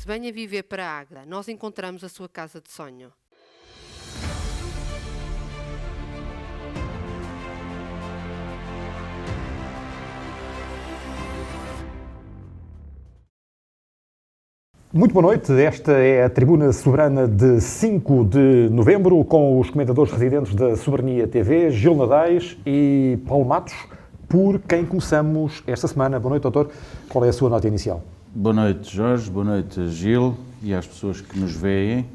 venha viver para a Águeda. Nós encontramos a sua casa de sonho. Muito boa noite, esta é a Tribuna Soberana de 5 de novembro, com os comentadores residentes da Soberania TV, Gil Nadais e Paulo Matos, por quem começamos esta semana. Boa noite, doutor. Qual é a sua nota inicial? Boa noite, Jorge. Boa noite, Gil, e às pessoas que nos veem.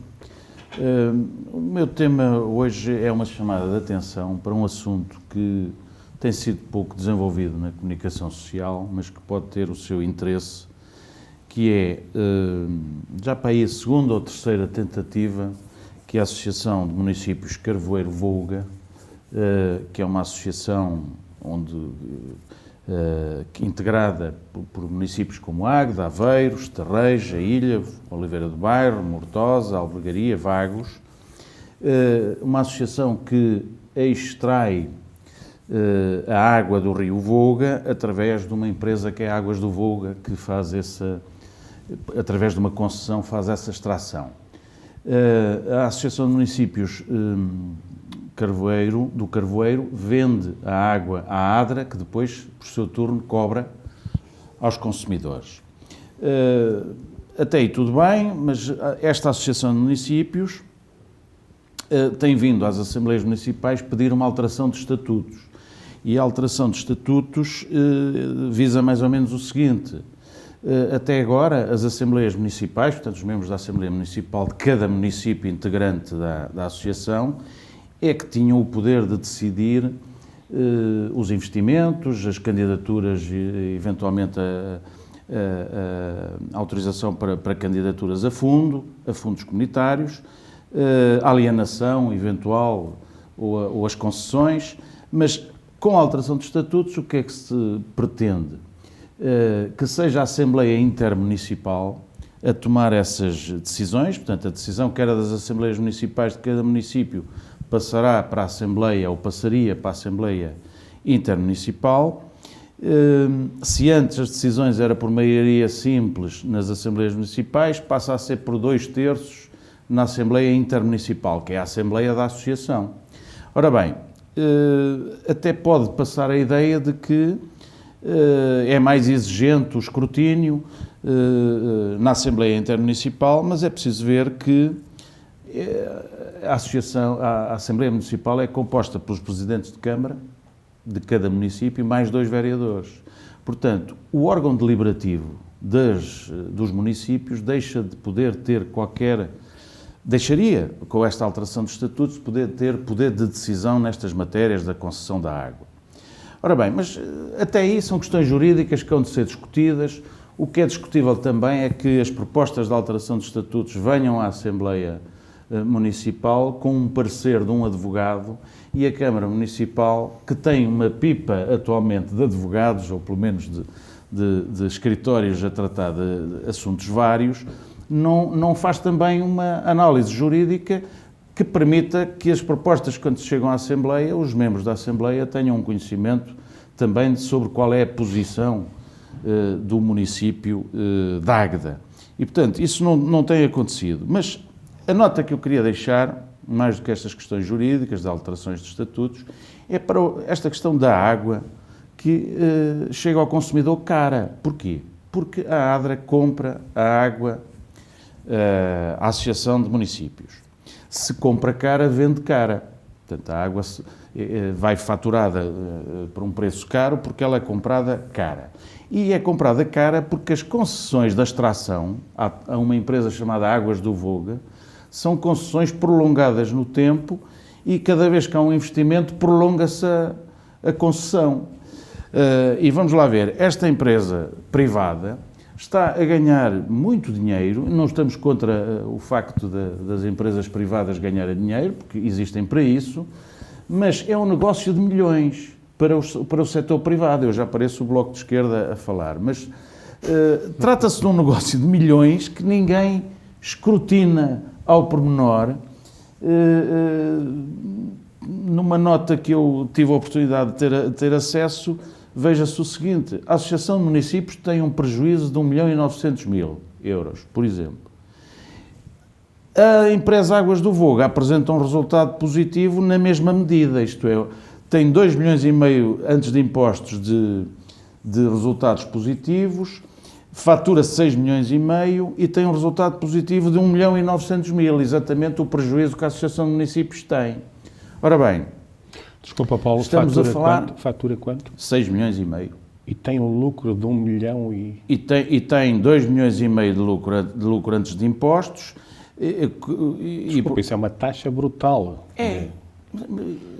O meu tema hoje é uma chamada de atenção para um assunto que tem sido pouco desenvolvido na comunicação social, mas que pode ter o seu interesse, que é, já para aí a segunda ou terceira tentativa, que é a Associação de Municípios Carvoeiro-Vouga, que é uma associação integrada por municípios como Águeda, Aveiro, Estarreja, Ilha, Oliveira do Bairro, Mortosa, Albergaria, Vagos, uma associação que extrai a água do rio Vouga através de uma empresa que é Águas do Vouga, que faz através de uma concessão, faz essa extração. A Associação de Municípios do Carvoeiro vende a água à ADRA, que depois, por seu turno, cobra aos consumidores. Até aí tudo bem, mas esta Associação de Municípios tem vindo às Assembleias Municipais pedir uma alteração de estatutos. E a alteração de estatutos visa mais ou menos o seguinte: até agora, as Assembleias Municipais, portanto, os membros da Assembleia Municipal de cada município integrante da Associação, é que tinham o poder de decidir os investimentos, as candidaturas e, eventualmente, a autorização para candidaturas a fundos comunitários, a alienação eventual ou as concessões, mas com a alteração de estatutos, o que é que se pretende? Que seja a Assembleia Intermunicipal a tomar essas decisões, portanto, a decisão que era das Assembleias Municipais de cada município passará para a Assembleia, ou passaria para a Assembleia Intermunicipal. Se antes as decisões eram por maioria simples nas Assembleias Municipais, passa a ser por 2/3 na Assembleia Intermunicipal, que é a Assembleia da Associação. Ora bem, até pode passar a ideia de que é mais exigente o escrutínio na Assembleia Intermunicipal, mas é preciso ver que a Assembleia Municipal é composta pelos presidentes de Câmara de cada município mais 2 vereadores. Portanto, o órgão deliberativo dos municípios deixaria, com esta alteração de estatutos, poder ter poder de decisão nestas matérias da concessão da água. Ora bem, mas até aí são questões jurídicas que hão de ser discutidas. O que é discutível também é que as propostas de alteração de estatutos venham à Assembleia Municipal com um parecer de um advogado, e a Câmara Municipal, que tem uma pipa atualmente de advogados, ou pelo menos de escritórios a tratar de assuntos vários, não faz também uma análise jurídica que permita que as propostas, quando chegam à Assembleia, os membros da Assembleia tenham um conhecimento também sobre qual é a posição do município de Águeda. E, portanto, isso não tem acontecido. Mas a nota que eu queria deixar, mais do que estas questões jurídicas, de alterações de estatutos, é para esta questão da água que chega ao consumidor cara. Porquê? Porque a ADRA compra a água à Associação de Municípios. Se compra cara, vende cara. Portanto, a água vai faturada por um preço caro porque ela é comprada cara. E é comprada cara porque as concessões da extração a uma empresa chamada Águas do Vouga são concessões prolongadas no tempo, e cada vez que há um investimento prolonga-se a concessão. E vamos lá ver, esta empresa privada está a ganhar muito dinheiro. Não estamos contra o facto das empresas privadas ganharem dinheiro, porque existem para isso, mas é um negócio de milhões para o setor privado. Eu já pareço o Bloco de Esquerda a falar, mas trata-se de um negócio de milhões que ninguém escrutina ao pormenor. Numa nota que eu tive a oportunidade de ter acesso, veja-se o seguinte: a Associação de Municípios tem um prejuízo de 1.900.000 euros, por exemplo. A empresa Águas do Voga apresenta um resultado positivo na mesma medida, isto é, tem 2,5 milhões antes de impostos de resultados positivos, fatura 6,5 milhões e tem um resultado positivo de 1.900.000, exatamente o prejuízo que a Associação de Municípios tem. Ora bem, Desculpa, Paulo, estamos a falar... Fatura quanto? 6,5 milhões. E tem um lucro de 1 milhão e... E tem 2,5 milhões de lucro antes de impostos. Desculpa, isso é uma taxa brutal.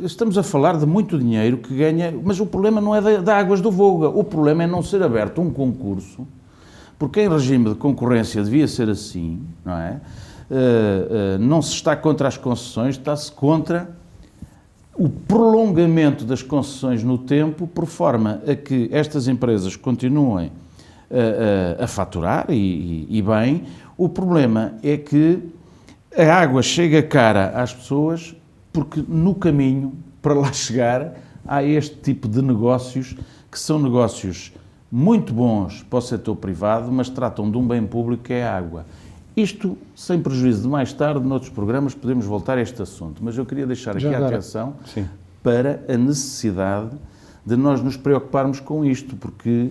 Estamos a falar de muito dinheiro que ganha, mas o problema não é da Águas do Voga, o problema é não ser aberto um concurso, porque em regime de concorrência devia ser assim, não é? Não se está contra as concessões, está-se contra o prolongamento das concessões no tempo, por forma a que estas empresas continuem a faturar, e bem. O problema é que a água chega cara às pessoas porque no caminho para lá chegar há este tipo de negócios que são negócios muito bons para o setor privado, mas tratam de um bem público que é a água. Isto, sem prejuízo de mais tarde, noutros programas, podemos voltar a este assunto, mas eu queria deixar aqui a atenção para a necessidade de nós nos preocuparmos com isto, porque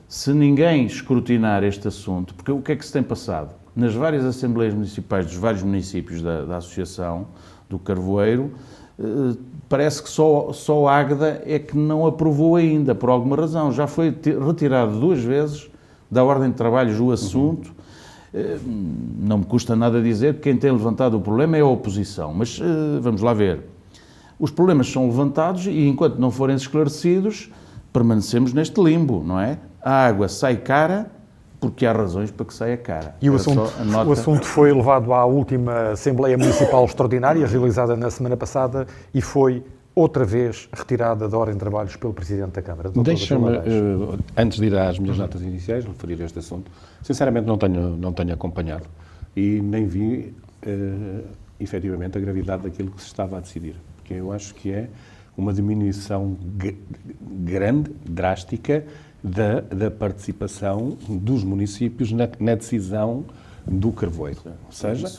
se ninguém escrutinar este assunto, porque o que é que se tem passado? Nas várias assembleias municipais dos vários municípios da Associação do Carvoeiro, parece que só a Águeda é que não aprovou ainda, por alguma razão. Já foi retirado 2 vezes da ordem de trabalhos o assunto. Não me custa nada dizer que quem tem levantado o problema é a oposição, mas vamos lá ver. Os problemas são levantados e, enquanto não forem esclarecidos, permanecemos neste limbo, não é? A água sai cara porque há razões para que saia cara. E o assunto foi levado à última Assembleia Municipal Extraordinária, realizada na semana passada, e foi outra vez retirada da ordem de trabalhos pelo Presidente da Câmara. Deixa-me, antes de ir às minhas notas iniciais, referir este assunto. Sinceramente não tenho acompanhado e nem vi efetivamente a gravidade daquilo que se estava a decidir. Porque eu acho que é uma diminuição grande, drástica, da participação dos municípios na decisão do Carvoeiro. Ou seja,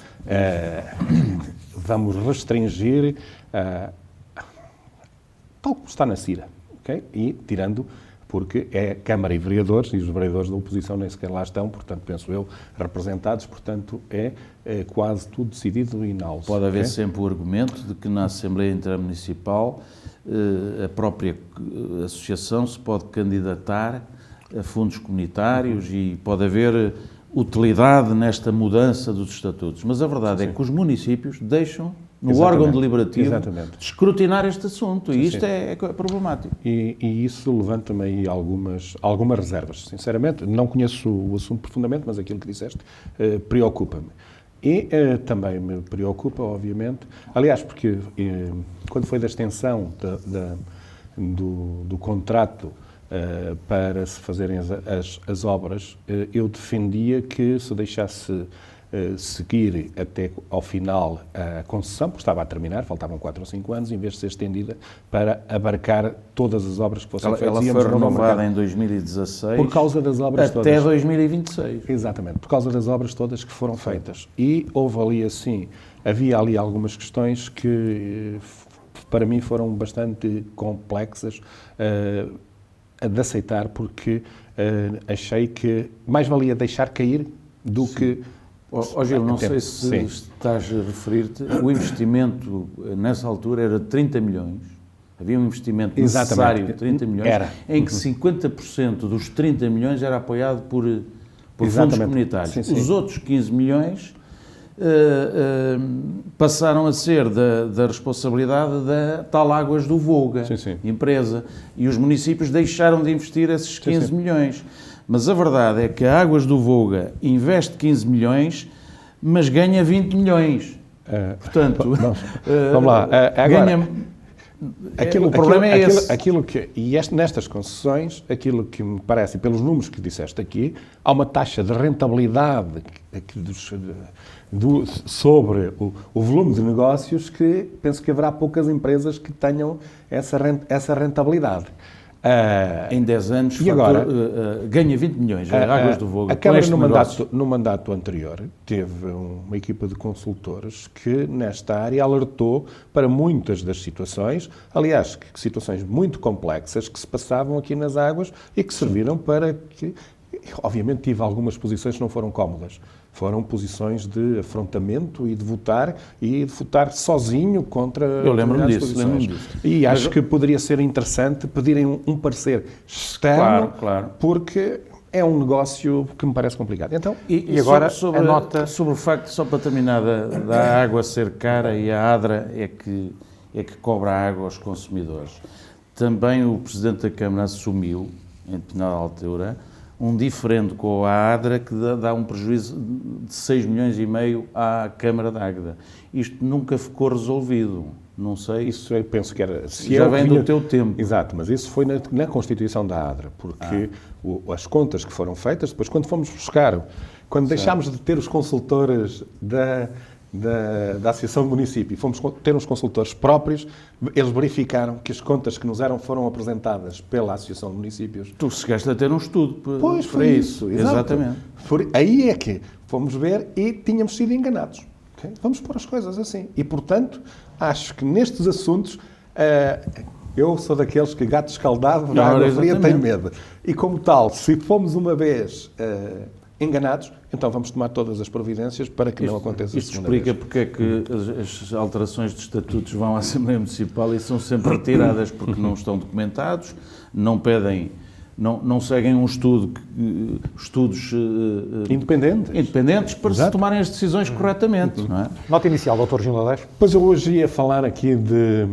vamos restringir, tal como está na CIRA, okay? E tirando, porque é Câmara e Vereadores, e os vereadores da oposição nem sequer lá estão, portanto, penso eu, representados, portanto, é quase tudo decidido e não. Pode haver sempre o argumento de que na Assembleia Intermunicipal a própria associação se pode candidatar a fundos comunitários e pode haver utilidade nesta mudança dos estatutos. Mas a verdade é que os municípios deixam, no órgão deliberativo, de escrutinar este assunto. E isto é problemático. E isso levanta-me aí algumas reservas. Sinceramente, não conheço o assunto profundamente, mas aquilo que disseste preocupa-me. E também me preocupa, obviamente, aliás, porque quando foi da extensão do contrato para se fazerem as obras, eu defendia que se deixasse seguir até ao final a concessão, porque estava a terminar, faltavam 4 ou 5 anos, em vez de ser estendida para abarcar todas as obras que fossem feitas. Ela foi renovada em 2016 por causa das obras até todas. 2026. Exatamente, por causa das obras todas que foram feitas. E houve ali assim, havia ali algumas questões que para mim foram bastante complexas de aceitar, porque achei que mais valia deixar cair do que... Gil, não sei se estás a referir-te, o investimento nessa altura era de 30 milhões, havia um investimento necessário de 30 milhões, em que 50% dos 30 milhões era apoiado por fundos comunitários. Sim. Os outros 15 milhões passaram a ser da responsabilidade da tal Águas do Voga, empresa, e os municípios deixaram de investir esses 15 milhões. Mas a verdade é que a Águas do Voga investe 15 milhões, mas ganha 20 milhões. Portanto, vamos lá. Agora, o problema é esse. Nestas concessões, aquilo que me parece, pelos números que disseste aqui, há uma taxa de rentabilidade sobre o volume de negócios que penso que haverá poucas empresas que tenham essa rentabilidade. Em 10 anos E agora? ganha 20 milhões. Águas do Vogo. A Câmara, no mandato anterior, teve uma equipa de consultores que, nesta área, alertou para muitas das situações, aliás, situações muito complexas que se passavam aqui nas águas e que serviram para que, obviamente, tive algumas posições que não foram cómodas. Foram posições de afrontamento e de votar sozinho contra Eu lembro-me determinadas disso, posições. lembro-me disso. E acho que poderia ser interessante pedirem um parecer externo, Claro. porque é um negócio que me parece complicado. Então, E agora sobre a nota... sobre o facto, só para terminar, da água ser cara e a ADRA é que cobra a água aos consumidores. Também o Presidente da Câmara assumiu, em determinada altura, um diferendo com a ADRA que dá um prejuízo de 6 milhões e meio à Câmara da Águeda. Isto nunca ficou resolvido. Não sei. isso eu penso que era... Já vem do teu tempo. Exato, mas isso foi na Constituição da ADRA, porque as contas que foram feitas, depois quando fomos buscar, quando deixámos de ter os consultores da Associação de Município e fomos ter uns consultores próprios, eles verificaram que as contas que nos foram apresentadas pela Associação de Municípios... Tu chegaste a ter um estudo Pois, para foi isso. exato. Exatamente. Aí é que fomos ver e tínhamos sido enganados. Okay? Vamos pôr as coisas assim. E, portanto, acho que nestes assuntos, eu sou daqueles que gato escaldado na água fria tem medo. E, como tal, se fomos uma vez enganados, então vamos tomar todas as providências para que não aconteça a segunda vez. Isto explica porque é que as alterações de estatutos vão à Assembleia Municipal e são sempre retiradas porque não estão documentados, não pedem, não seguem um estudos independentes para se tomarem as decisões corretamente. Não é? Nota inicial, Dr. Gil Nadais. Pois eu hoje ia falar aqui de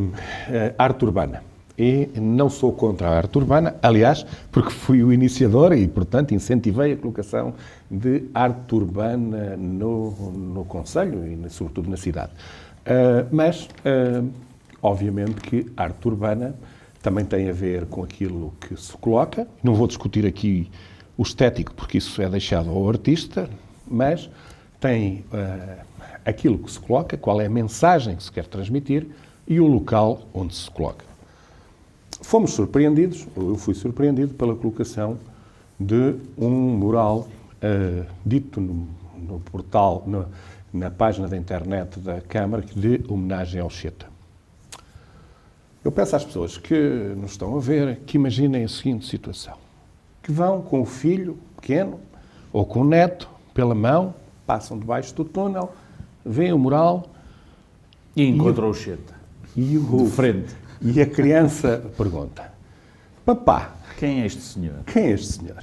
arte urbana. E não sou contra a arte urbana, aliás, porque fui o iniciador e, portanto, incentivei a colocação de arte urbana no Conselho e, sobretudo, na cidade. Mas, obviamente, que arte urbana também tem a ver com aquilo que se coloca. Não vou discutir aqui o estético, porque isso é deixado ao artista, mas tem aquilo que se coloca, qual é a mensagem que se quer transmitir e o local onde se coloca. Fomos surpreendidos, ou eu fui surpreendido, pela colocação de um mural dito no portal, na página da internet da Câmara, de homenagem ao Cheta. Eu peço às pessoas que nos estão a ver que imaginem a seguinte situação. Que vão com o filho pequeno ou com o neto pela mão, passam debaixo do túnel, veem o mural E encontram o Cheta. de frente. E a criança pergunta: papá, Quem é este senhor? quem é este senhor?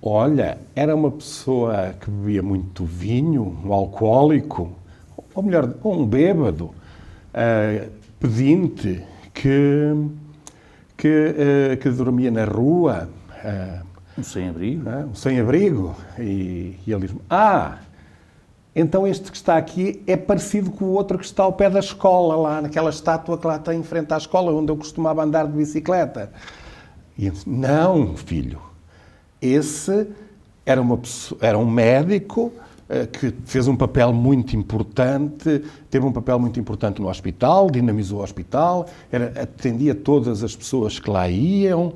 Olha, era uma pessoa que bebia muito vinho, um alcoólico, ou melhor, um bêbado, pedinte, que dormia na rua, Um sem-abrigo? um sem-abrigo. E ele diz-me: então este que está aqui é parecido com o outro que está ao pé da escola, lá naquela estátua que lá tem em frente à escola, onde eu costumava andar de bicicleta. E eu disse: não, filho, esse era um médico que fez um papel muito importante, teve um papel muito importante no hospital, dinamizou o hospital, atendia todas as pessoas que lá iam,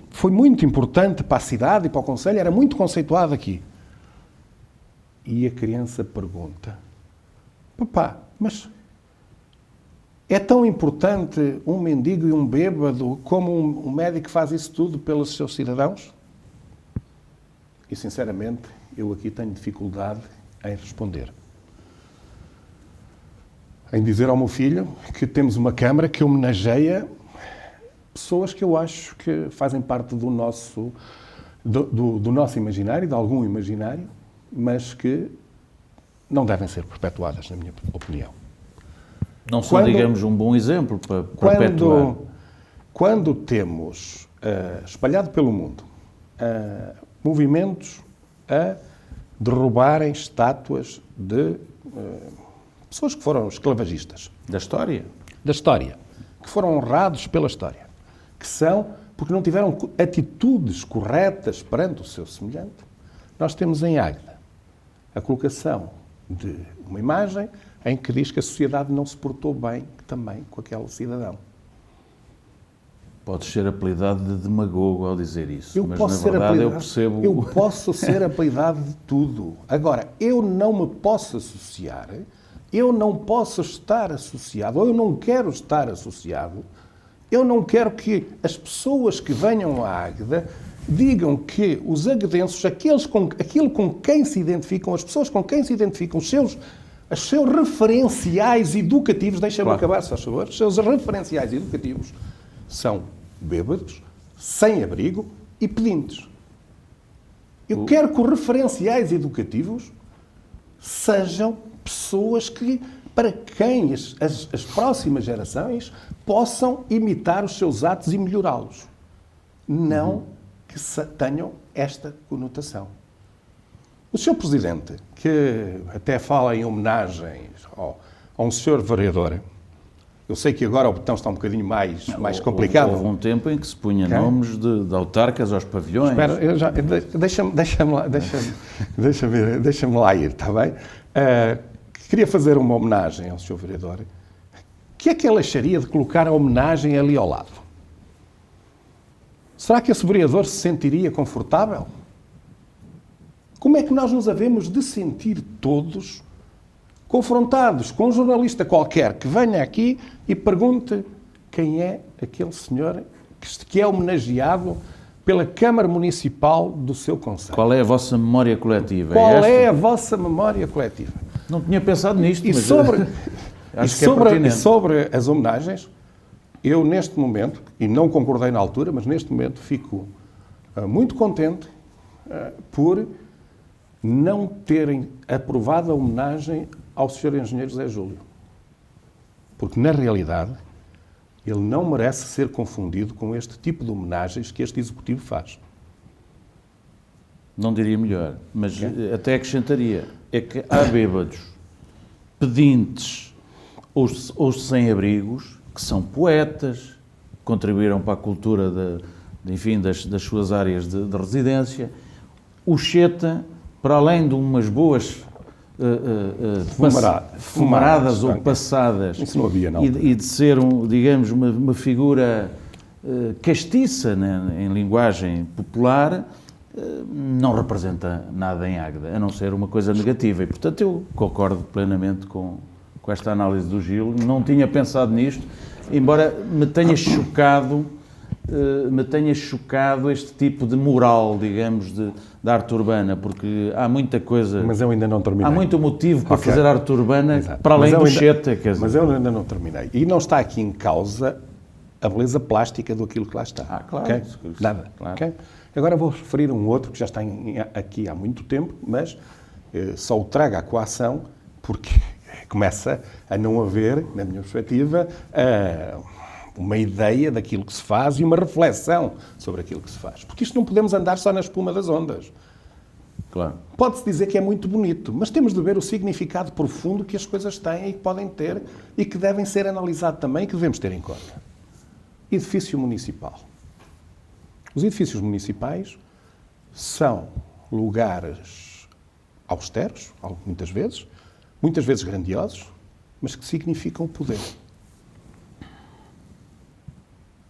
foi muito importante para a cidade e para o Conselho, era muito conceituado aqui. E a criança pergunta: papá, mas é tão importante um mendigo e um bêbado como um médico que faz isso tudo pelos seus cidadãos? E, sinceramente, eu aqui tenho dificuldade em responder. Em dizer ao meu filho que temos uma Câmara que homenageia pessoas que eu acho que fazem parte do nosso imaginário, de algum imaginário, mas que não devem ser perpetuadas, na minha opinião. Não são, digamos, um bom exemplo para perpetuar. Quando temos, espalhado pelo mundo, movimentos a derrubarem estátuas de pessoas que foram esclavagistas. Da história? Da história. Que foram honrados pela história. Que são, porque não tiveram atitudes corretas perante o seu semelhante. Nós temos em Águeda a colocação de uma imagem em que diz que a sociedade não se portou bem também com aquele cidadão. Podes ser apelidado de demagogo ao dizer isso, Eu mas posso na ser verdade eu apelidado, percebo... eu posso ser apelidado de tudo. Agora, eu não me posso associar, eu não posso estar associado, ou eu não quero estar associado, eu não quero que as pessoas que venham à Águeda digam que os aguedenses, aquilo com quem se identificam, as pessoas com quem se identificam, os seus referenciais educativos, deixa-me acabar, se faz favor, os seus referenciais educativos são bêbados, sem abrigo e pedintes. Eu quero que os referenciais educativos sejam pessoas para quem as próximas gerações possam imitar os seus atos e melhorá-los. Não que tenham esta conotação. O Sr. Presidente, que até fala em homenagens a um senhor vereador, eu sei que agora o botão está um bocadinho mais complicado. Houve um tempo em que se punha nomes de autarcas aos pavilhões. Espera, deixa-me lá ir, está bem? Queria fazer uma homenagem ao Sr. Vereador. O que é que ele acharia de colocar a homenagem ali ao lado? Será que esse vereador se sentiria confortável? Como é que nós nos havemos de sentir todos confrontados com um jornalista qualquer que venha aqui e pergunte quem é aquele senhor que é homenageado pela Câmara Municipal do seu concelho? Qual é a vossa memória coletiva? Qual é a vossa memória coletiva? Não tinha pensado nisto, E mas sobre, acho que é pertinente. sobre as homenagens, eu neste momento, e não concordei na altura, mas neste momento fico muito contente por não terem aprovado a homenagem ao Sr. Engenheiro José Júlio. Porque, na realidade, ele não merece ser confundido com este tipo de homenagens que este Executivo faz. Não diria melhor, mas até acrescentaria. É que há bêbados, pedintes ou sem-abrigos que são poetas, contribuíram para a cultura das suas áreas de residência. O Cheta, para além de umas boas fumaradas ou passadas, isso não havia, não. E de ser, digamos, uma figura castiça, né, em linguagem popular, não representa nada em Águeda, a não ser uma coisa negativa. E, portanto, eu concordo plenamente com esta análise do Gil. Não tinha pensado nisto, embora me tenha chocado este tipo de moral, digamos, da arte urbana, porque há muita coisa... Mas eu ainda não terminei. Há muito motivo para fazer arte urbana, Exato. para além do Cheta, quer dizer. Mas eu ainda não terminei. E não está aqui em causa a beleza plástica daquilo que lá está. Claro. Okay? Nada. Claro. Okay? Agora vou referir um outro que já está aqui há muito tempo, mas só o trago à coação porque começa a não haver, na minha perspectiva, uma ideia daquilo que se faz e uma reflexão sobre aquilo que se faz. Porque isto não podemos andar só na espuma das ondas. Claro. Pode-se dizer que é muito bonito, mas temos de ver o significado profundo que as coisas têm e que podem ter e que devem ser analisados também e que devemos ter em conta. Edifício municipal. Os edifícios municipais são lugares austeros, muitas vezes grandiosos, mas que significam poder.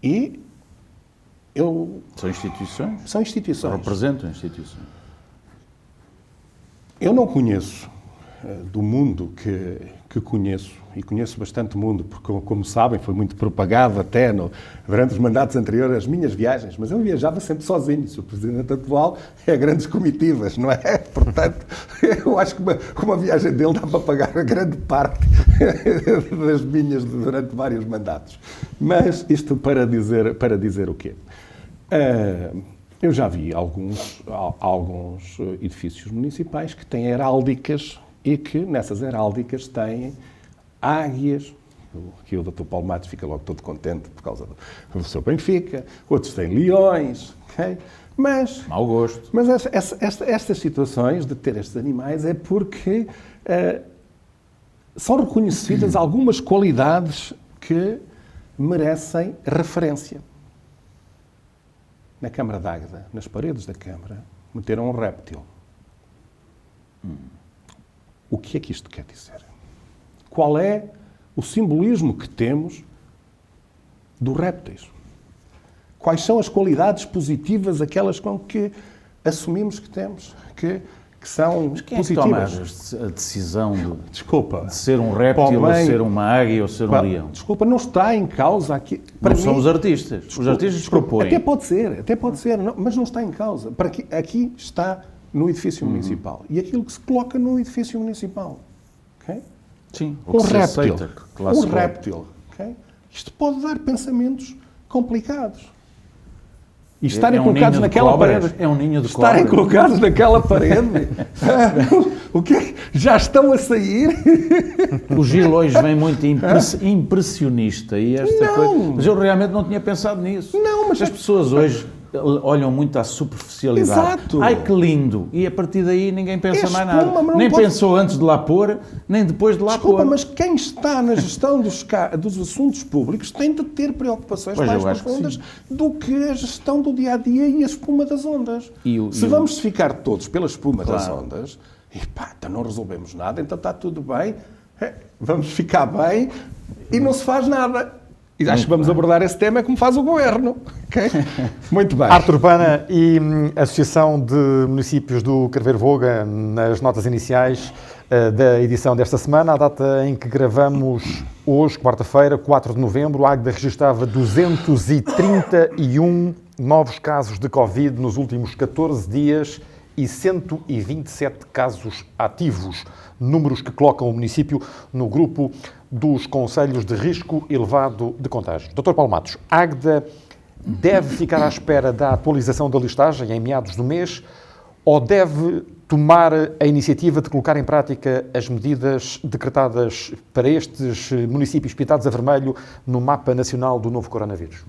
E São instituições? São instituições. Representam instituições. Eu não conheço do mundo que conheço, e conheço bastante mundo, porque, como sabem, foi muito propagado até durante os mandatos anteriores as minhas viagens, mas eu viajava sempre sozinho. O Sr. Presidente atual é grandes comitivas, não é? Portanto, eu acho que uma viagem dele dá para pagar a grande parte das minhas durante vários mandatos. Mas isto para dizer o quê? Eu já vi alguns edifícios municipais que têm heráldicas e que nessas heráldicas têm águias. Aqui o Dr. Paulo Matos fica logo todo contente por causa do seu Benfica. Outros têm leões. Okay? Mau gosto. Mas estas situações de ter estes animais é porque são reconhecidas algumas qualidades que merecem referência. Na Câmara de Águeda, nas paredes da Câmara, meteram um réptil. O que é que isto quer dizer? qual é o simbolismo que temos dos répteis. Quais são as qualidades positivas, aquelas com que assumimos que temos, que são Quem é que toma positivas. a decisão Desculpa. de ser um réptil, ou ser uma águia, ou ser um leão? Desculpa, não está em causa aqui. Não são os artistas. Os artistas propõem. Até pode ser, mas não está em causa. Aqui está no edifício municipal. E aquilo que se coloca no edifício municipal. Okay? Sim, Um réptil. aceita, que lá se coloca. Réptil. Okay? Isto pode dar pensamentos complicados. E estarem um colocados ninho de naquela cobras. parede. É um ninho de Estarem cobras. colocados naquela parede. O que é que já estão a sair? O Gil hoje vem muito impressionista e esta Não. coisa. Mas eu realmente não tinha pensado nisso. Não, mas as pessoas hoje olham muito à superficialidade. Exato. Ai, que lindo! E a partir daí ninguém pensa É mais espuma, nada. mas não Nem pode- pensou antes de lá pôr, nem depois de lá Desculpa, pôr. mas quem está na gestão dos assuntos públicos tem de ter preocupações Pois, mais eu acho que profundas do que a gestão do dia-a-dia e a espuma das ondas. Se e vamos ficar todos pela espuma das Claro. ondas, e pá, então não resolvemos nada, então está tudo bem, vamos ficar bem e não se faz nada. E acho que vamos abordar esse tema como faz o governo. Ok? Muito bem. Arte Urbana e a Associação de Municípios do Carveiro Voga, nas notas iniciais da edição desta semana, a data em que gravamos hoje, quarta-feira, 4 de novembro, a Águeda registrava 231 novos casos de Covid nos últimos 14 dias e 127 casos ativos, números que colocam o município no grupo dos concelhos de risco elevado de contágio. Dr. Paulo Matos, Águeda deve ficar à espera da atualização da listagem em meados do mês ou deve tomar a iniciativa de colocar em prática as medidas decretadas para estes municípios pintados a vermelho no mapa nacional do novo coronavírus?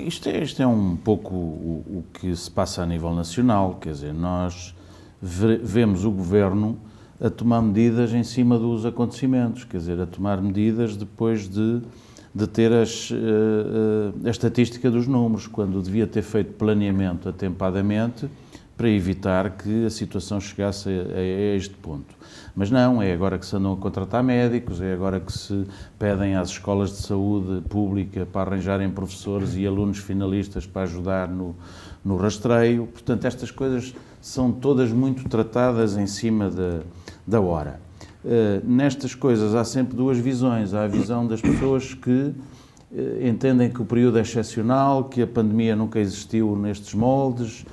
Isto é um pouco o que se passa a nível nacional, quer dizer, nós vemos o Governo a tomar medidas em cima dos acontecimentos, quer dizer, a tomar medidas depois de ter a estatística dos números, quando devia ter feito planeamento atempadamente para evitar que a situação chegasse a este ponto. Mas não, é agora que se andam a contratar médicos, é agora que se pedem às escolas de saúde pública para arranjarem professores e alunos finalistas para ajudar no rastreio. Portanto, estas coisas são todas muito tratadas em cima da hora. Nestas coisas há sempre duas visões. Há a visão das pessoas que entendem que o período é excepcional, que a pandemia nunca existiu nestes moldes,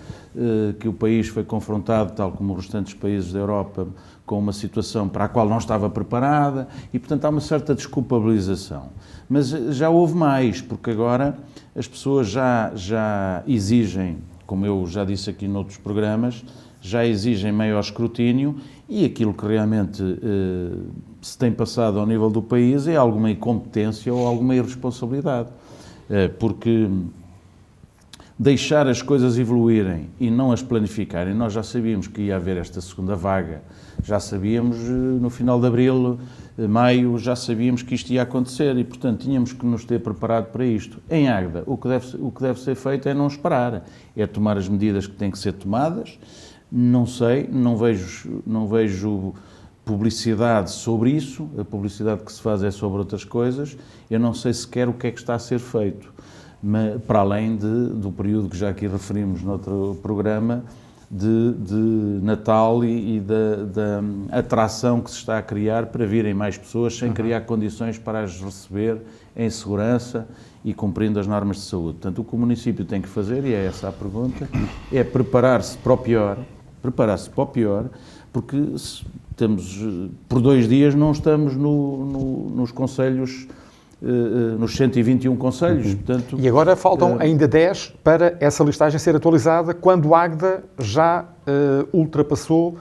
que o país foi confrontado, tal como os restantes países da Europa, com uma situação para a qual não estava preparada e, portanto, há uma certa desculpabilização. Mas já houve mais, porque agora as pessoas já exigem, como eu já disse aqui noutros programas, já exigem maior escrutínio e aquilo que realmente se tem passado ao nível do país é alguma incompetência ou alguma irresponsabilidade. Porque deixar as coisas evoluírem e não as planificarem, nós já sabíamos que ia haver esta segunda vaga, já sabíamos no final de abril, maio, já sabíamos que isto ia acontecer e, portanto, tínhamos que nos ter preparado para isto. Em Águeda, o que deve ser feito é não esperar, é tomar as medidas que têm que ser tomadas. Não sei, não vejo publicidade sobre isso, a publicidade que se faz é sobre outras coisas, eu não sei sequer o que é que está a ser feito. Mas, para além do período que já aqui referimos noutro programa, de Natal e da atração que se está a criar para virem mais pessoas sem criar condições para as receber em segurança e cumprindo as normas de saúde. Portanto, o que o município tem que fazer, e é essa a pergunta, é preparar-se para o pior, porque temos, por 2 dias não estamos nos concelhos, nos 121 concelhos, portanto... E agora faltam ainda 10 para essa listagem ser atualizada, quando a Águeda já ultrapassou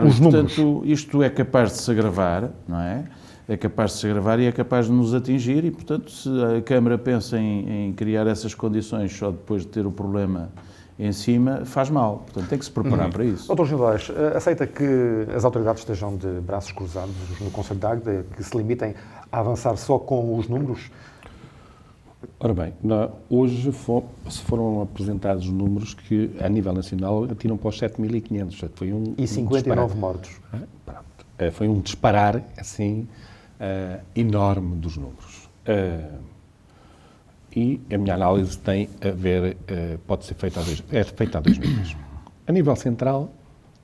os números. Portanto, isto é capaz de se agravar, não é? É capaz de se agravar e é capaz de nos atingir e, portanto, se a Câmara pensa em criar essas condições só depois de ter o problema em cima, faz mal. Portanto, tem que se preparar para isso. Dr. Gil Nodaes, aceita que as autoridades estejam de braços cruzados no Conselho de Águeda, que se limitem a avançar só com os números? Ora bem, hoje foram apresentados números que, a nível nacional, atiram para os 7.500. Foi E 59 mortos. Pronto. Foi um disparar, assim, enorme dos números. E a minha análise tem a ver, pode ser feita a dois níveis. A nível central,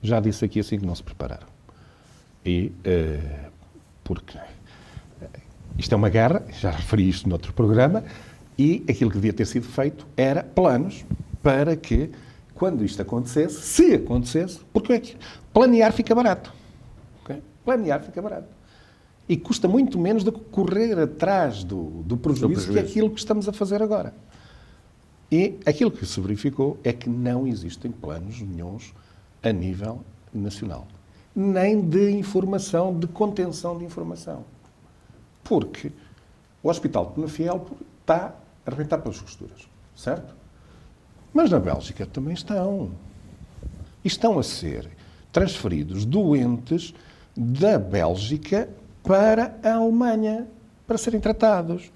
já disse aqui assim que não se prepararam. Porque isto é uma guerra, já referi isto noutro programa, e aquilo que devia ter sido feito era planos para que, quando isto acontecesse, se acontecesse, porque é que planear fica barato. Okay? Planear fica barato. E custa muito menos do que correr atrás do prejuízo que é aquilo que estamos a fazer agora. E aquilo que se verificou é que não existem planos nenhuns a nível nacional. Nem de informação, de contenção de informação. Porque o Hospital de Penafiel está a arrebentar pelas costuras, certo? Mas na Bélgica também estão. E estão a ser transferidos doentes da Bélgica para a Alemanha, para serem tratados.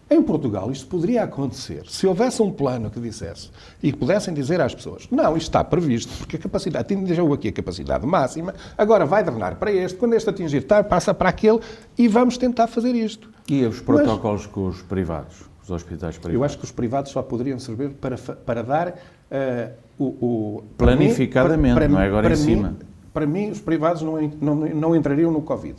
Em Portugal isto poderia acontecer se houvesse um plano que dissesse e que pudessem dizer às pessoas, não, isto está previsto, porque a capacidade, atingiu aqui a capacidade máxima, agora vai drenar para este, quando este atingir, passa para aquele e vamos tentar fazer isto. E os protocolos com os privados, os hospitais privados? Eu acho que os privados só poderiam servir para dar planificadamente, para mim, não é agora em cima. Para mim, os privados não entrariam no Covid.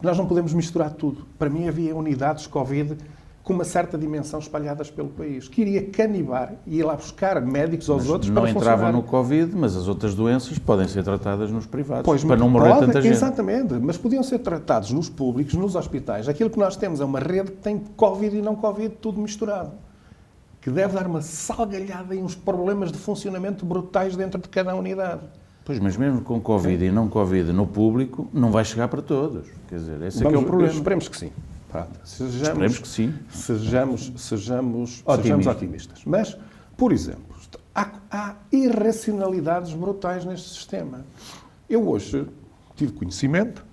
Nós não podemos misturar tudo. Para mim, havia unidades Covid com uma certa dimensão espalhadas pelo país, que iria canibar e ir lá buscar médicos aos outros para funcionar. Não entravam no Covid, mas as outras doenças podem ser tratadas nos privados, pois, para não morrer tanta gente. Exatamente, mas podiam ser tratados nos públicos, nos hospitais. Aquilo que nós temos é uma rede que tem Covid e não Covid, tudo misturado, que deve dar uma salgalhada e uns problemas de funcionamento brutais dentro de cada unidade. Pois, mas mesmo com Covid e não Covid no público, não vai chegar para todos. Quer dizer, esse é que é o problema. Esperemos que sim. Esperemos que sim. Sejamos otimistas. Mas, por exemplo, há irracionalidades brutais neste sistema. Eu hoje tive conhecimento,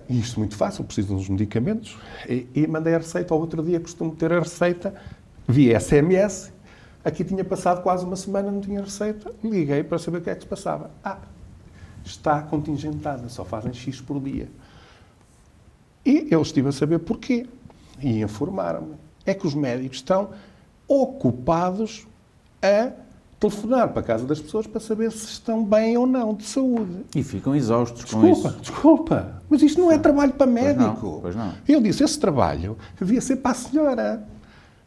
e isto é muito fácil, preciso de uns medicamentos, e mandei a receita. Ao outro dia costumo ter a receita via SMS. Aqui tinha passado quase uma semana, não tinha receita. Liguei para saber o que é que se passava. Está contingentada, só fazem X por dia. E eu estive a saber porquê. E informaram-me. É que os médicos estão ocupados a telefonar para a casa das pessoas para saber se estão bem ou não de saúde. E ficam exaustos com isso. Desculpa. Mas isto não é trabalho para médico. Pois não. Ele disse, esse trabalho devia ser para a senhora.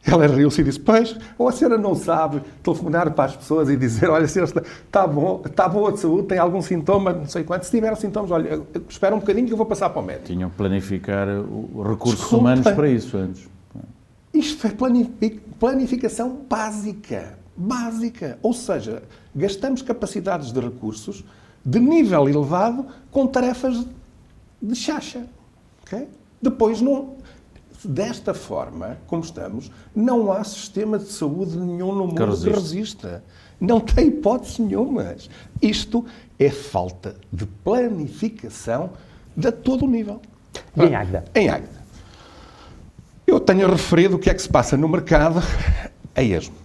Ela riu-se e disse, pois, ou a senhora não sabe telefonar para as pessoas e dizer, olha, senhora, está boa de saúde, tem algum sintoma, não sei quanto. Se tiver sintomas, olha, espera um bocadinho que eu vou passar para o médico. Tinham que planificar recursos humanos para isso antes. Isto é planificação básica. Ou seja, gastamos capacidades de recursos de nível elevado com tarefas de chacha. Okay? Depois não... Desta forma, como estamos, não há sistema de saúde nenhum no mundo que resista. Não tem hipótese nenhuma. Isto é falta de planificação de todo o nível. E em Águeda? Em Águeda. Eu tenho referido o que é que se passa no mercado a esmo.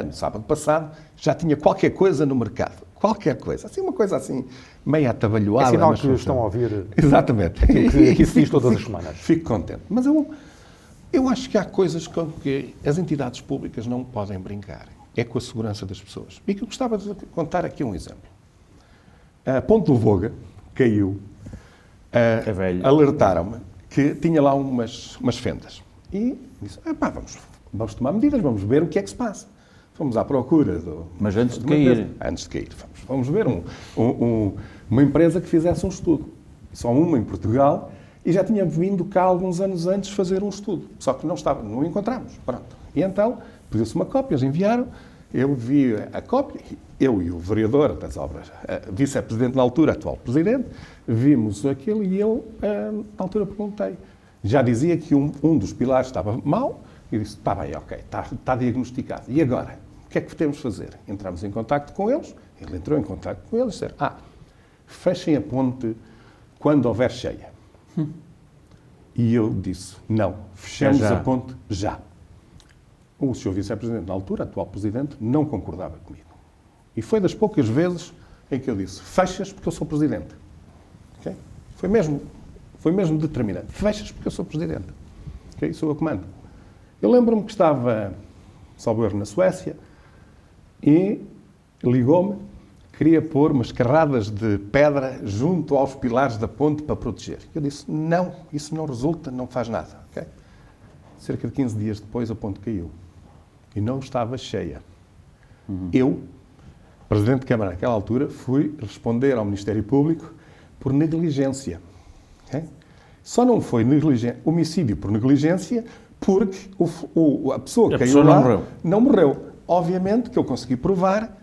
No sábado passado já tinha qualquer coisa no mercado. Qualquer coisa. Assim, uma coisa assim, meio atabalhoada. É sinal que estão a ouvir. Exatamente. Que se diz todas as semanas. Fico contente. Mas eu acho que há coisas com que as entidades públicas não podem brincar. É com a segurança das pessoas. E que eu gostava de contar aqui um exemplo. A Ponte do Voga caiu. Alertaram-me que tinha lá umas fendas. E disse, vamos tomar medidas, vamos ver o que é que se passa. Fomos à procura Mas antes de cair. Antes de cair. Vamos ver uma empresa que fizesse um estudo. Só uma em Portugal. E já tinha vindo cá alguns anos antes fazer um estudo. Só que não encontramos. Pronto. E então, pediu-se uma cópia, eles enviaram. Eu vi a cópia, eu e o vereador das obras, vice-presidente na altura, atual presidente, vimos aquilo e eu, na altura, perguntei. Já dizia que um dos pilares estava mal e disse, está bem, ok, está diagnosticado. E agora? O que é que temos de fazer? Entramos em contacto com eles, ele entrou em contacto com eles e disseram, fechem a ponte quando houver cheia. E eu disse, não, fechemos a ponte já. O senhor vice-presidente, na altura, atual presidente, não concordava comigo. E foi das poucas vezes em que eu disse, fechas porque eu sou presidente. Okay? Foi mesmo determinante. Fechas porque eu sou presidente. Okay? Sou eu que comando. Eu lembro-me que estava, salvo erro, na Suécia e ligou-me, queria pôr umas carradas de pedra junto aos pilares da ponte para proteger. Eu disse, não, isso não resulta, não faz nada. Okay? Cerca de 15 dias depois a ponte caiu e não estava cheia. Eu, Presidente de Câmara naquela altura, fui responder ao Ministério Público por negligência. Okay? Só não foi homicídio por negligência porque a pessoa que caiu lá não morreu. Obviamente que eu consegui provar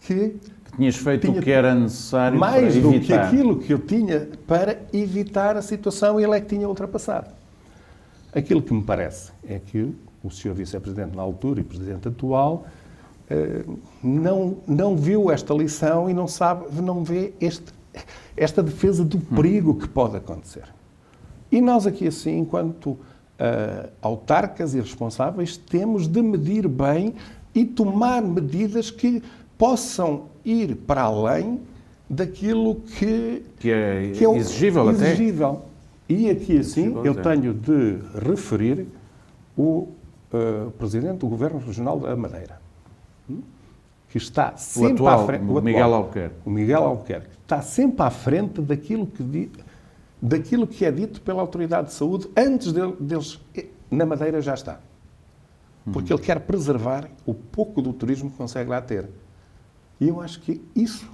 que tinhas feito o que era necessário mais para do evitar. que aquilo que eu tinha para evitar a situação e ele é que tinha ultrapassado. Aquilo que me parece é que o Sr. Vice-Presidente na altura e Presidente atual não viu esta lição e não vê esta defesa do perigo que pode acontecer. E nós aqui assim, enquanto autarcas e responsáveis, temos de medir bem e tomar medidas que possam ir para além daquilo que é exigível até. Exigível. E aqui assim eu tenho de referir o Presidente do Governo Regional da Madeira, que está sempre à frente... O Miguel Albuquerque. O Miguel Albuquerque está sempre à frente daquilo que é dito pela Autoridade de Saúde antes deles... Na Madeira já está. Porque ele quer preservar o pouco do turismo que consegue lá ter. E eu acho que isso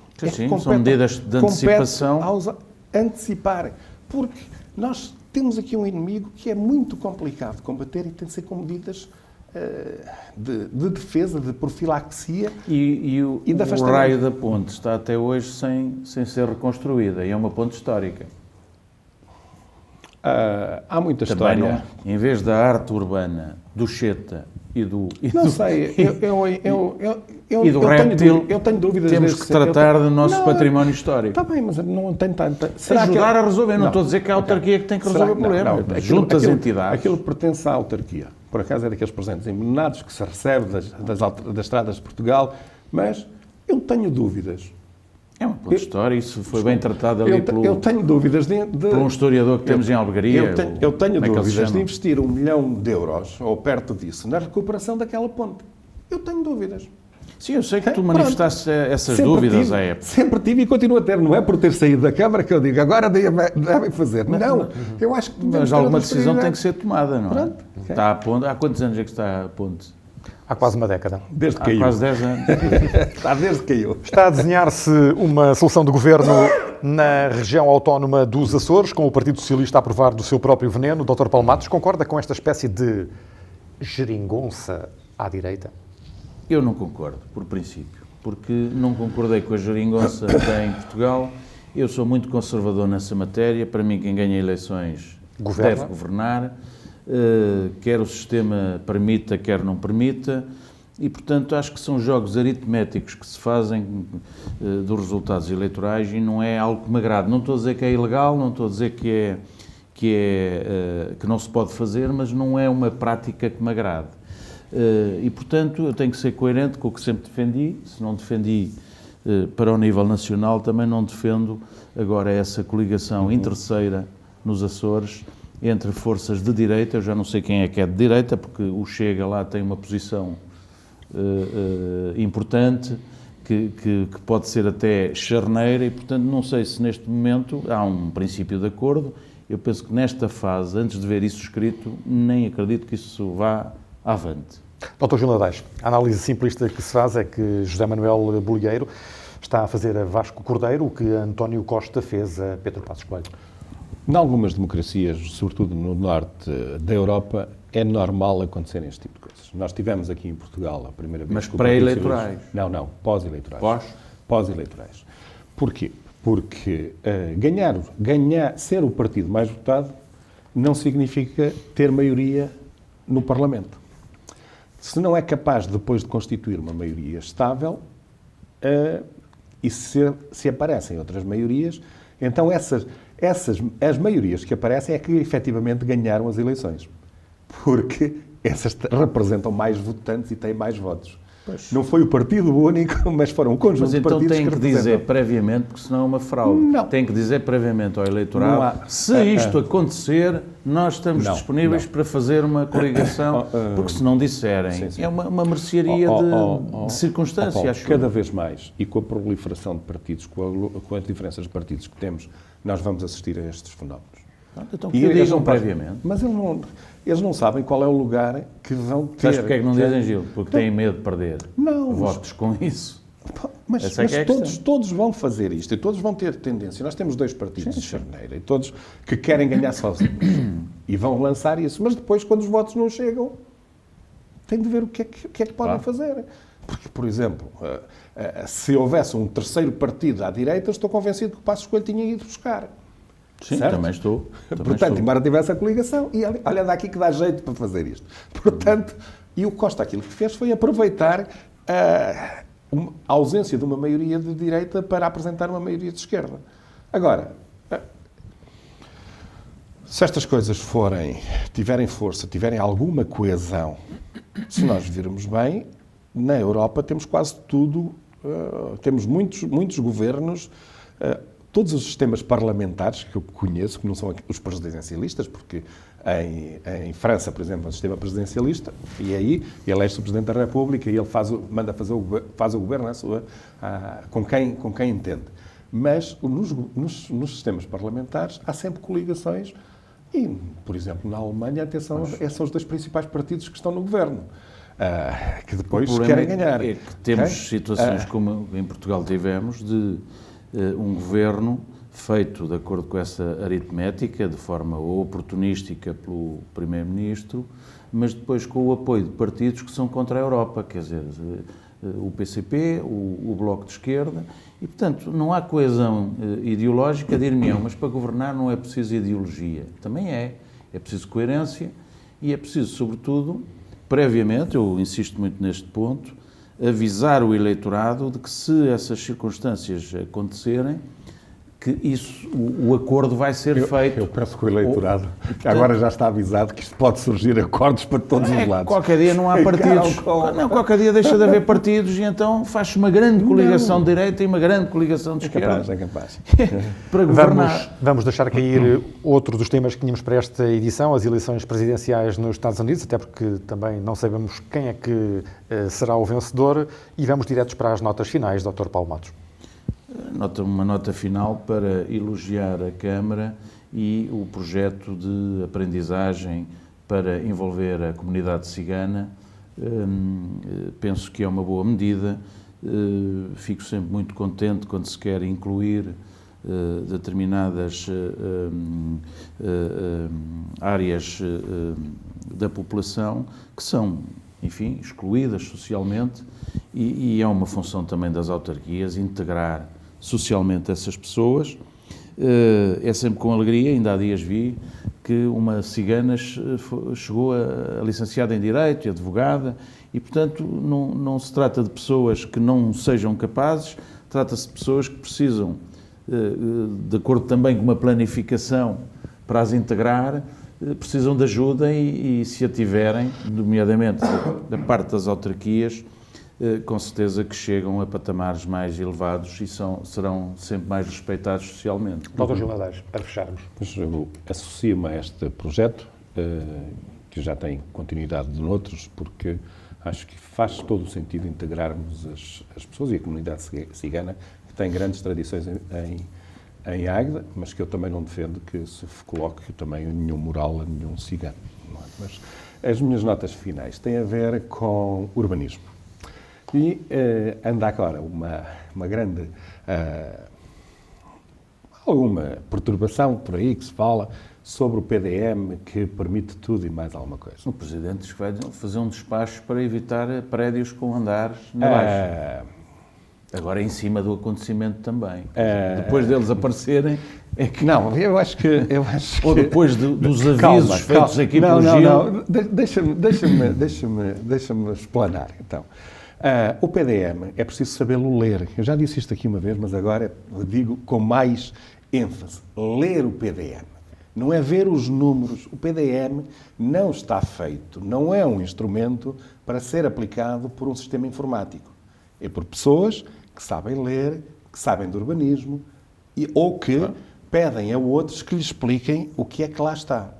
são medidas de antecipação. Aos anteciparem. Porque nós temos aqui um inimigo que é muito complicado de combater e tem de ser com medidas de defesa, de profilaxia e de afastamento. O raio da ponte está até hoje sem ser reconstruída e é uma ponte histórica. Há muita Também história. Em vez da arte urbana, do Cheta e do... Sei, e do réptil, eu tenho dúvidas. Temos que tratar do nosso património histórico. Está bem, mas não tenho tanta... Ajudar a resolver, não estou a dizer que é a autarquia que tem que resolver o problema. Junta as entidades. Aquilo pertence à autarquia. Por acaso é daqueles presentes envenenados que se recebe das estradas de Portugal, mas eu tenho dúvidas. É uma boa história, isso foi bem tratado ali eu tenho dúvidas por um historiador que temos em Albergaria. Eu tenho dúvidas de investir €1 milhão, ou perto disso, na recuperação daquela ponte. Eu tenho dúvidas. Sim, eu sei que tu manifestaste essas dúvidas à época. Sempre tive e continuo a ter. Não é por ter saído da Câmara que eu digo agora devem fazer. Não, eu acho que... Mas alguma decisão tem que ser tomada, não é? Pronto. Está a ponte. Há quantos anos é que está a ponte? Há quase uma década. Desde que Há caiu. quase 10 anos. Está desde que caiu. Está a desenhar-se uma solução de governo na região autónoma dos Açores, com o Partido Socialista a provar do seu próprio veneno. Dr. Paulo Matos, concorda com esta espécie de geringonça à direita? Eu não concordo, por princípio, porque não concordei com a geringonça em Portugal. Eu sou muito conservador nessa matéria. Para mim, quem ganha eleições deve governar, quer o sistema permita, quer não permita, e, portanto, acho que são jogos aritméticos que se fazem dos resultados eleitorais e não é algo que me agrade. Não estou a dizer que é ilegal, não estou a dizer que não se pode fazer, mas não é uma prática que me agrade. E, portanto, eu tenho que ser coerente com o que sempre defendi. Se não defendi para o nível nacional, também não defendo agora essa coligação interesseira nos Açores entre forças de direita. Eu já não sei quem é que é de direita, porque o Chega lá tem uma posição importante, que pode ser até charneira, e, portanto, não sei se neste momento há um princípio de acordo. Eu penso que nesta fase, antes de ver isso escrito, nem acredito que isso vá avante. Dr. Gil Nadaes, a análise simplista que se faz é que José Manuel Bolieiro está a fazer a Vasco Cordeiro o que António Costa fez a Pedro Passos Coelho. Em algumas democracias, sobretudo no norte da Europa, é normal acontecerem este tipo de coisas. Nós tivemos aqui em Portugal a primeira vez... Mas pré-eleitorais? Não, pós-eleitorais. Pós-eleitorais. Porquê? Porque ser o partido mais votado não significa ter maioria no Parlamento. Se não é capaz, depois de constituir uma maioria estável, e se aparecem outras maiorias, então as maiorias que aparecem é que efetivamente ganharam as eleições. Porque essas representam mais votantes e têm mais votos. Não foi o partido único, mas foram um conjunto Mas de então partidos tem que representam. dizer previamente, porque senão é uma fraude. Não. Tem que dizer previamente ao eleitorado, Não há- se isto acontecer, nós estamos Não, disponíveis não. para fazer uma coligação, porque se não disserem, Sim, sim. é uma mercearia de circunstâncias, Paulo, acho eu. cada vez mais, e com a proliferação de partidos, com as diferenças de partidos que temos, nós vamos assistir a estes fenómenos. Então que E o eles digam não- previamente. Mas eles não sabem qual é o lugar que vão ter. Sabes porque é que não dizem, Gil? Porque têm medo de perder Não, votos com isso. Mas, Essa é que é a todos vão fazer isto e todos vão ter tendência. Nós temos 2 partidos de charneira e todos que querem ganhar sozinhos e vão lançar isso. Mas depois, quando os votos não chegam, têm de ver o que é que podem fazer. Porque, por exemplo, se houvesse um terceiro partido à direita, estou convencido que o Passos Coelho tinha ido buscar. Sim, Certo? também estou. Portanto, embora tivesse a coligação, e olha daqui que dá jeito para fazer isto. Portanto, e o Costa aquilo que fez foi aproveitar a ausência de uma maioria de direita para apresentar uma maioria de esquerda. Agora, se estas coisas tiverem força, tiverem alguma coesão, se nós virmos bem, na Europa temos quase tudo, temos muitos governos, todos os sistemas parlamentares que eu conheço, que não são os presidencialistas, porque em França, por exemplo, é um sistema presidencialista, e aí elege-se o Presidente da República e ele manda fazer o governo com quem entende. Mas nos sistemas parlamentares há sempre coligações e, por exemplo, na Alemanha, atenção, esses são os 2 principais partidos que estão no governo, que depois querem ganhar. É que temos situações como em Portugal tivemos de um governo feito de acordo com essa aritmética, de forma oportunística pelo Primeiro-Ministro, mas depois com o apoio de partidos que são contra a Europa, quer dizer, o PCP, o Bloco de Esquerda, e, portanto, não há coesão ideológica, dir-me-ão, mas para governar não é preciso ideologia. Também é preciso coerência e é preciso, sobretudo, previamente, eu insisto muito neste ponto, avisar o eleitorado de que se essas circunstâncias acontecerem, que o acordo vai ser feito. Eu penso que o eleitorado, que agora já está avisado que isto pode surgir acordos para todos os lados. Qualquer dia não há partidos. Não, qualquer dia deixa de haver partidos e então faz-se uma grande coligação de direita e uma grande coligação de esquerda. É capaz. Para governar. Vamos deixar cair outro dos temas que tínhamos para esta edição, as eleições presidenciais nos Estados Unidos, até porque também não sabemos quem é que será o vencedor, e vamos diretos para as notas finais, Dr. Paulo Matos. Uma nota final para elogiar a Câmara e o projeto de aprendizagem para envolver a comunidade cigana. Penso que é uma boa medida. Fico sempre muito contente quando se quer incluir determinadas áreas da população que são, enfim, excluídas socialmente, e é uma função também das autarquias integrar socialmente essas pessoas. É sempre com alegria, ainda há dias vi que uma cigana chegou a licenciada em Direito e advogada, e, portanto, não se trata de pessoas que não sejam capazes, trata-se de pessoas que precisam, de acordo também com uma planificação para as integrar, precisam de ajuda e se a tiverem, nomeadamente da parte das autarquias, com certeza que chegam a patamares mais elevados e serão sempre mais respeitados socialmente. Dr. Gil Nadaes, para fecharmos. Eu associo-me a este projeto, que já tem continuidade de noutros, porque acho que faz todo o sentido integrarmos as pessoas e a comunidade cigana, que tem grandes tradições em Águeda, mas que eu também não defendo que se coloque também nenhum mural a nenhum cigano. Não é? Mas as minhas notas finais têm a ver com urbanismo. E anda agora uma grande... alguma perturbação por aí que se fala sobre o PDM que permite tudo e mais alguma coisa. O Presidente diz que vai fazer um despacho para evitar prédios com andares na baixa. Agora em cima do acontecimento também. Depois deles aparecerem, é que... Não, eu acho que... Ou depois dos avisos feitos aqui pelo Gil... Não, deixa-me explanar, então. O PDM é preciso sabê-lo ler. Eu já disse isto aqui uma vez, mas agora digo com mais ênfase. Ler o PDM. não é ver os números. O PDM não está feito, não é um instrumento para ser aplicado por um sistema informático. É por pessoas que sabem ler, que sabem de urbanismo, ou que pedem a outros que lhes expliquem o que é que lá está.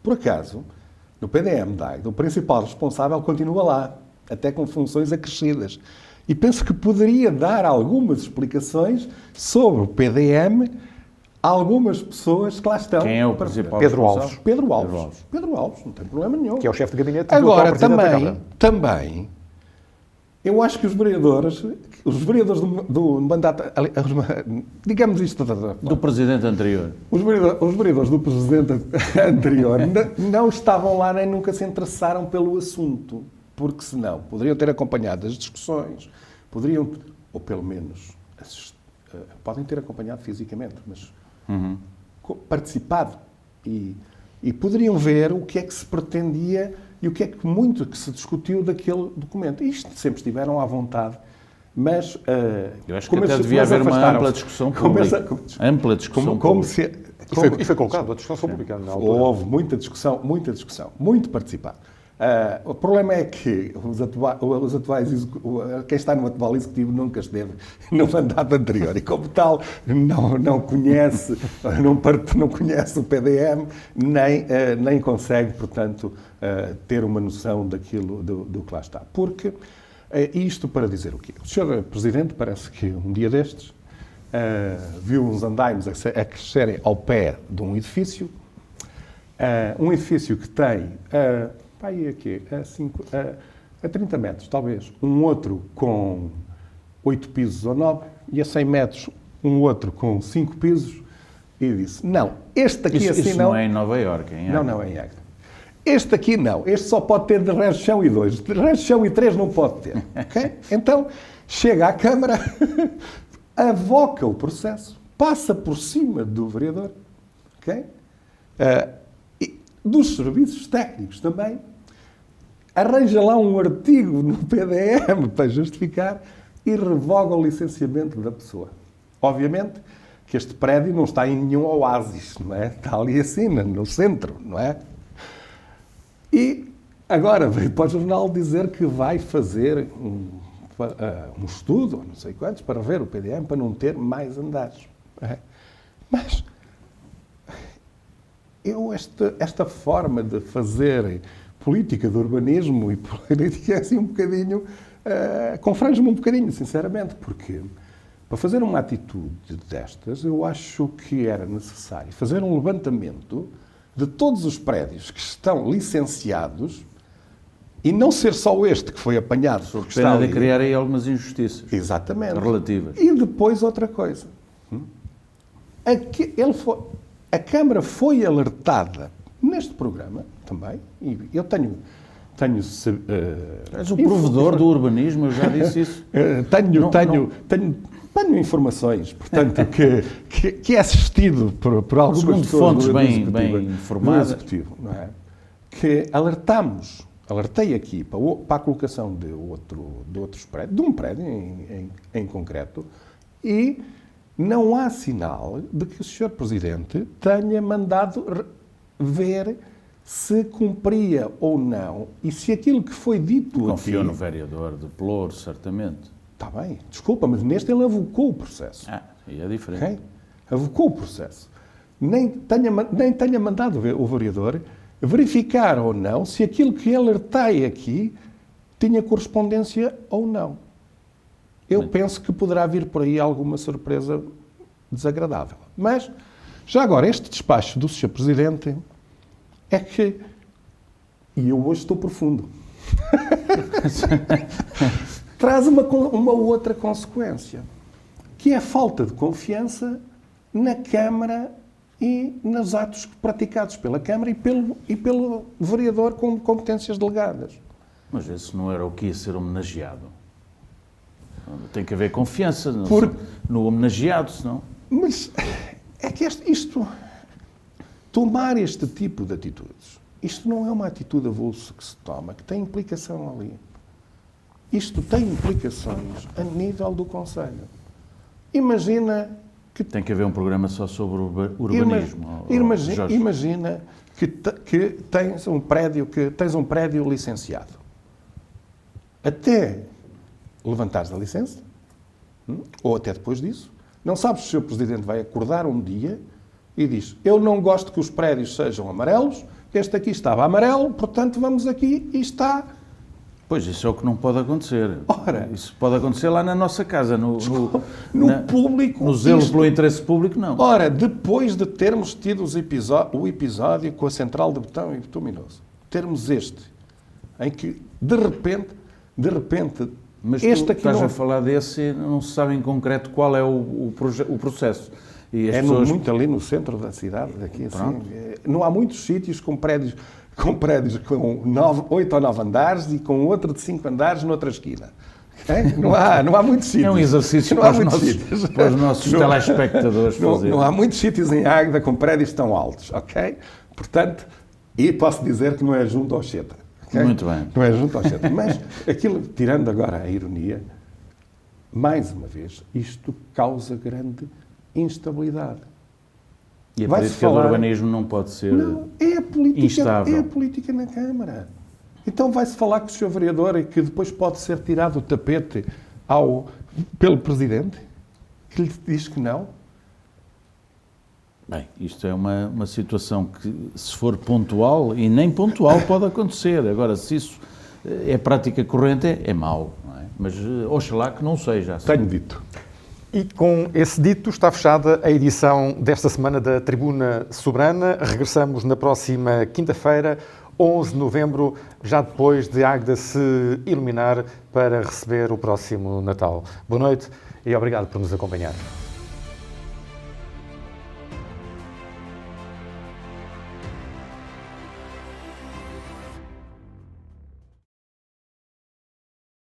Por acaso, no PDM da Águeda, o principal responsável continua lá, até com funções acrescidas. E penso que poderia dar algumas explicações sobre o PDM a algumas pessoas que lá estão. Quem é o principal Pedro responsável? Alves. Pedro Alves, não tem problema nenhum. Que é o chefe de gabinete do Agora, atual Presidente da Câmara. também, eu acho que os vereadores do mandato, digamos isto, Do presidente anterior. os vereadores do presidente anterior não estavam lá nem nunca se interessaram pelo assunto, porque senão poderiam ter acompanhado as discussões, poderiam, ou pelo menos, podem ter acompanhado fisicamente, mas participado e poderiam ver o que é que se pretendia e o que é que muito que se discutiu daquele documento. Isto sempre estiveram à vontade, mas Eu acho que até devia haver uma ampla discussão pública. Ampla discussão pública. E foi colocado, a discussão pública na altura. Houve muita discussão, muito participado. O problema é que os atuais quem está no atual executivo nunca esteve no mandato anterior e, como tal, não conhece o PDM, nem consegue, portanto, ter uma noção daquilo do que lá está. Porque isto para dizer o quê? O Sr. Presidente parece que um dia destes viu uns andaimes a crescerem ao pé de um edifício que tem a 30 metros, talvez, um outro com 8 pisos ou 9, e a 100 metros um outro com 5 pisos, e disse, não, este aqui Isso não é em Nova Iorque, é em Águeda. Não é em Águeda. Este aqui não, este só pode ter de resto de chão e 2, de resto de chão e 3 não pode ter, ok? Então, chega à Câmara, avoca o processo, passa por cima do vereador, ok? E dos serviços técnicos também, arranja lá um artigo no PDM para justificar e revoga o licenciamento da pessoa. Obviamente que este prédio não está em nenhum oásis, não é? Está ali assim, no centro, não é? E agora veio para o jornal dizer que vai fazer um estudo, ou não sei quantos, para ver o PDM, para não ter mais andares. É? Mas esta forma de fazer política de urbanismo e política é assim um bocadinho, confrange-me um bocadinho, sinceramente, porque para fazer uma atitude destas, eu acho que era necessário fazer um levantamento de todos os prédios que estão licenciados e não ser só este que foi apanhado. Por pena de criar aí algumas injustiças. Exatamente. Relativas. E depois outra coisa. A Câmara foi alertada neste programa também, e eu tenho És o provedor do urbanismo, eu já disse isso. Tenho informações, portanto, que é assistido por algumas Segundo pessoas fontes do bem Executivo, informadas. do Executivo, não é? Que alertei aqui para a colocação de outros prédios, de um prédio em concreto, e não há sinal de que o Sr. Presidente tenha mandado ver se cumpria ou não, e se aquilo que foi dito Confiou aqui... no vereador de Pelouro, certamente. Está bem, desculpa, mas neste ele avocou o processo. E é diferente. Okay? Avocou o processo. Nem tenha mandado o vereador verificar ou não se aquilo que alertei aqui tinha correspondência ou não. Eu penso que poderá vir por aí alguma surpresa desagradável. Mas, já agora, este despacho do Sr. Presidente é que... E eu hoje estou profundo. Traz uma outra consequência, que é a falta de confiança na Câmara e nos atos praticados pela Câmara e pelo vereador com competências delegadas. Mas esse não era o que ia ser homenageado. Tem que haver confiança no homenageado, senão... Mas é que tomar este tipo de atitudes, isto não é uma atitude avulsa que se toma, que tem implicação ali. Isto tem implicações a nível do Conselho. Imagina Tem que haver um programa só sobre o urbanismo. Jorge. Imagina que tens um prédio licenciado. Até levantares a licença, ou até depois disso, não sabes se o Sr. Presidente vai acordar um dia e diz: eu não gosto que os prédios sejam amarelos, este aqui estava amarelo, portanto vamos aqui e está. Pois, isso é o que não pode acontecer. Ora, isso pode acontecer lá na nossa casa, no público. No zelo pelo interesse público, não. Ora, depois de termos tido o episódio com a central de Betão e Betuminoso, termos este, em que, de repente, mas este tu aqui estás não... a falar desse e não se sabe em concreto qual é o processo. E as pessoas... muito ali no centro da cidade, daqui assim. Não há muitos sítios com prédios com 8 ou 9 andares e com outro de 5 andares noutra esquina. Okay? Não há muitos sítios. É um exercício para os nossos telespectadores fazer. Não há muitos sítios em Águeda com prédios tão altos, ok? Portanto, e posso dizer que não é junto ao Cheta. Okay? Muito bem. Não é junto ao Cheta. Mas aquilo, tirando agora a ironia, mais uma vez, isto causa grande instabilidade. E a política do urbanismo não pode ser instável. É a política na Câmara. Então vai-se falar com o Sr. Vereador e que depois pode ser tirado o tapete pelo Presidente, que lhe diz que não. Bem, isto é uma situação que, se for pontual, e nem pontual pode acontecer. Agora, se isso é prática corrente, é mau. Não é? Mas oxalá que não seja assim. Tenho dito. E com esse dito está fechada a edição desta semana da Tribuna Soberana. Regressamos na próxima quinta-feira, 11 de novembro, já depois de Águeda se iluminar para receber o próximo Natal. Boa noite e obrigado por nos acompanhar.